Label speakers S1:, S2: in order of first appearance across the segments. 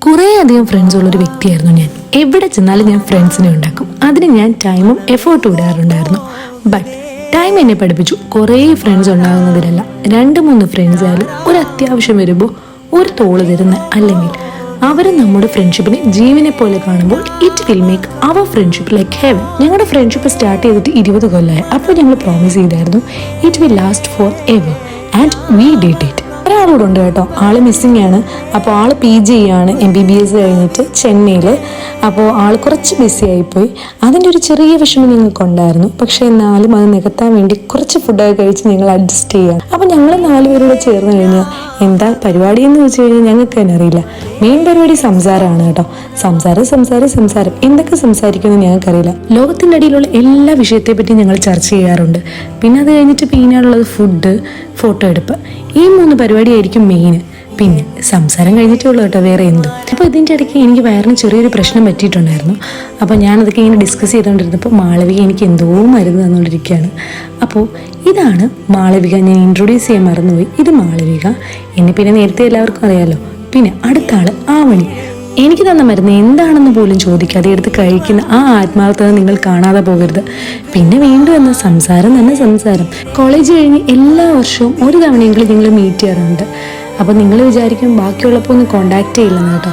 S1: കുറേയധികം ഫ്രണ്ട്സ് ഉള്ളൊരു വ്യക്തിയായിരുന്നു ഞാൻ. എവിടെ ചെന്നാലും ഞാൻ ഫ്രണ്ട്സിനെ ഉണ്ടാക്കും. അതിന് ഞാൻ ടൈമും എഫേർട്ടും ഇടാറുണ്ടായിരുന്നു. ബട്ട് ടൈം എന്നെ പഠിപ്പിച്ചു, കുറേ ഫ്രണ്ട്സ് ഉണ്ടാകുന്നതിലല്ല, 2-3 ഫ്രണ്ട്സ് ആയാലും ഒരു അത്യാവശ്യം വരുമ്പോൾ ഒരു തോള് തരുന്ന, അല്ലെങ്കിൽ അവർ നമ്മുടെ ഫ്രണ്ട്ഷിപ്പിനെ ജീവനെ പോലെ കാണുമ്പോൾ it will make our friendship like heaven. ഞങ്ങളുടെ ഫ്രണ്ട്ഷിപ്പ് സ്റ്റാർട്ട് ചെയ്തിട്ട് 20 കൊല്ലമായി. അപ്പോൾ ഞങ്ങൾ പ്രോമിസ് ചെയ്തായിരുന്നു it will last forever, and we did it. ഒരാളോടുണ്ട് കേട്ടോ, ആള് മിസ്സിങ് ആണ്. അപ്പോൾ ആള് PG ചെയ്യാണ്, MBBS കഴിഞ്ഞിട്ട് ചെന്നൈയിൽ. അപ്പോൾ ആള് കുറച്ച് ബിസി ആയിപ്പോയി. അതിൻ്റെ ഒരു ചെറിയ വിഷമം ഞങ്ങൾക്കുണ്ടായിരുന്നു. പക്ഷെ എന്നാലും അത് നികത്താൻ വേണ്ടി കുറച്ച് ഫുഡൊക്കെ കഴിച്ച് ഞങ്ങൾ അഡ്ജസ്റ്റ് ചെയ്യുകയാണ്. അപ്പോൾ ഞങ്ങൾ 4 പേരോട് ചേർന്ന് കഴിഞ്ഞാൽ എന്താ പരിപാടി എന്ന് വെച്ച് കഴിഞ്ഞാൽ ഞങ്ങൾക്ക് തന്നെ അറിയില്ല. മെയിൻ പരിപാടി സംസാരമാണ് കേട്ടോ. സംസാരം എന്തൊക്കെ സംസാരിക്കുമെന്ന് ഞങ്ങൾക്കറിയില്ല. ലോകത്തിൻ്റെ അടിയിലുള്ള എല്ലാ വിഷയത്തെ പറ്റി ഞങ്ങൾ ചർച്ച ചെയ്യാറുണ്ട്. പിന്നെ അത് കഴിഞ്ഞിട്ട് പിന്നാലുള്ളത് ഫുഡ്, ഫോട്ടോ എടുപ്പ്. ഈ 3 പരിപാടിയായിരിക്കും മെയിൻ. പിന്നെ സംസാരം കഴിഞ്ഞിട്ടുള്ളൂ കേട്ടോ വേറെ എന്തും. അപ്പോൾ ഇതിൻ്റെ ഇടയ്ക്ക് എനിക്ക് വയറിന് ചെറിയൊരു പ്രശ്നം പറ്റിയിട്ടുണ്ടായിരുന്നു. അപ്പോൾ ഞാനതൊക്കെ ഇങ്ങനെ ഡിസ്കസ് ചെയ്തുകൊണ്ടിരുന്നപ്പോൾ മാളവിക എനിക്ക് എന്തോ മരുന്ന് തന്നുകൊണ്ടിരിക്കുകയാണ്. അപ്പോൾ ഇതാണ് മാളവിക. ഞാൻ ഇൻട്രൊഡ്യൂസ് ചെയ്യാൻ മറന്നുപോയി. ഇത് മാളവിക. എന്നെ പിന്നെ നേരത്തെ എല്ലാവർക്കും അറിയാമല്ലോ. പിന്നെ അടുത്ത ആള് ആവണി. എനിക്ക് തന്ന മരുന്ന് എന്താണെന്ന് പോലും ചോദിക്കാതെ എടുത്ത് കഴിക്കുന്ന ആ ആത്മാർത്ഥത നിങ്ങൾ കാണാതെ പോകരുത്. പിന്നെ വീണ്ടും എന്ന സംസാരം. കോളേജ് കഴിഞ്ഞ് എല്ലാ വർഷവും ഒരു തവണയെങ്കിലും നിങ്ങൾ മീറ്റ് ചെയ്യാറുണ്ട്. അപ്പോൾ നിങ്ങൾ വിചാരിക്കും ബാക്കിയുള്ളപ്പോൾ ഒന്ന് കോണ്ടാക്ട് ചെയ്യില്ലെന്ന് കേട്ടോ.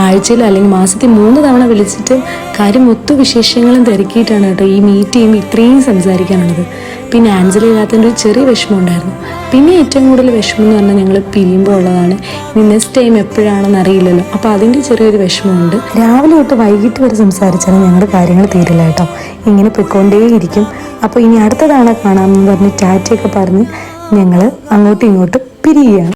S1: ആഴ്ചയിൽ അല്ലെങ്കിൽ മാസത്തിൽ 3 തവണ വിളിച്ചിട്ട് കാര്യം മൊത്ത വിശേഷങ്ങളും തിരക്കിയിട്ടാണ് കേട്ടോ ഈ മീറ്റ് ചെയ്യുമ്പോൾ ഇത്രയും സംസാരിക്കാനുള്ളത്. പിന്നെ ആൻസൽ ഇല്ലാത്തതിൻ്റെ ഒരു ചെറിയ വിഷമം ഉണ്ടായിരുന്നു. പിന്നെ ഏറ്റവും കൂടുതൽ വിഷമം എന്ന് പറഞ്ഞാൽ ഞങ്ങൾ പിരിയുമ്പോൾ ഉള്ളതാണ്. ഇനി നെക്സ്റ്റ് ടൈം എപ്പോഴാണെന്ന് അറിയില്ലല്ലോ. അപ്പോൾ അതിൻ്റെ ചെറിയൊരു വിഷമമുണ്ട്. രാവിലെ തൊട്ട് വൈകിട്ട് വരെ സംസാരിച്ചാലും ഞങ്ങളുടെ കാര്യങ്ങൾ തീരില്ല കേട്ടോ. ഇങ്ങനെ പൊയ്ക്കൊണ്ടേയിരിക്കും. അപ്പോൾ ഇനി അടുത്ത തവണ കാണാമെന്ന് പറഞ്ഞ് ടാറ്റയൊക്കെ പറഞ്ഞ് ഞങ്ങൾ അങ്ങോട്ടും ഇങ്ങോട്ടും പിരിയുകയാണ്.